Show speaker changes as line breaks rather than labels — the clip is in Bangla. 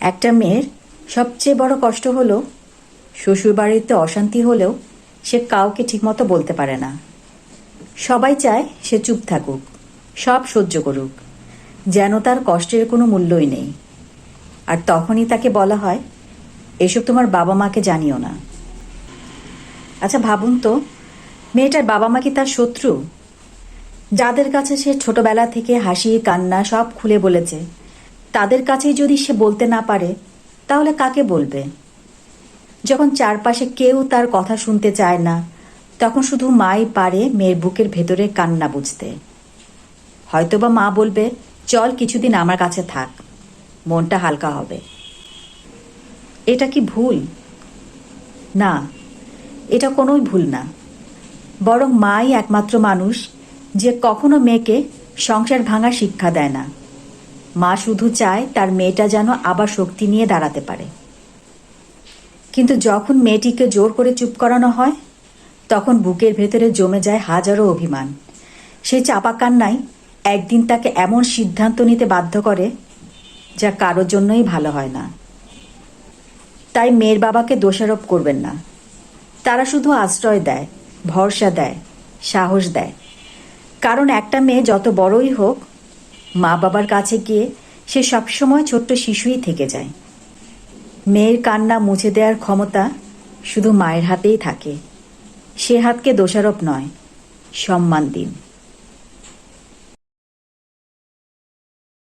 একটা মেয়ের সবচেয়ে বড় কষ্ট হলো শ্বশুরবাড়িতে অশান্তি হলেও সে কাউকে ঠিকমতো বলতে পারে না। সবাই চায় সে চুপ থাকুক, সব সহ্য করুক, যেন তার কষ্টের কোনো মূল্যই নেই। আর তখনই তাকে বলা হয়, এসব তোমার বাবা মাকে জানিও না। আচ্ছা ভাবুন তো, মেয়েটার বাবা মা কি তার শত্রু? যাদের কাছে সে ছোটবেলা থেকে হাসি কান্না সব খুলে বলেছে, তাদের কাছেই যদি সে বলতে না পারে, তাহলে কাকে বলবে? যখন চারপাশে কেউ তার কথা শুনতে চায় না, তখন শুধু মাই পারে মেয়ের বুকের ভেতরে কান্না বুঝতে। হয়তোবা মা বলবে, চল কিছুদিন আমার কাছে থাক, মনটা হালকা হবে। এটা কি ভুল? না, এটা কোনোই ভুল না। বরং মাই একমাত্র মানুষ যে কখনো মেয়েকে সংসার ভাঙার শিক্ষা দেয় না। মা শুধু চায় তার মেয়েটা যেন আবার শক্তি নিয়ে দাঁড়াতে পারে। কিন্তু যখন মেয়েটিকে জোর করে চুপ করানো হয়, তখন বুকের ভেতরে জমে যায় হাজারো অভিমান। সেই চাপা কান্নাই একদিন তাকে এমন সিদ্ধান্ত নিতে বাধ্য করে যা কারোর জন্যই ভালো হয় না। তাই মেয়ের বাবাকে দোষারোপ করবেন না। তারা শুধু আশ্রয় দেয়, ভরসা দেয়, সাহস দেয়। কারণ একটা মেয়ে যত বড়ই হোক, মা বাবার কাছে গিয়ে সে সবসময় ছোট্ট শিশুই থেকে যায়। মেয়ের কান্না মুছে দেওয়ার ক্ষমতা শুধু মায়ের হাতেই থাকে। সে হাতকে দোষারোপ নয়, সম্মান দিন।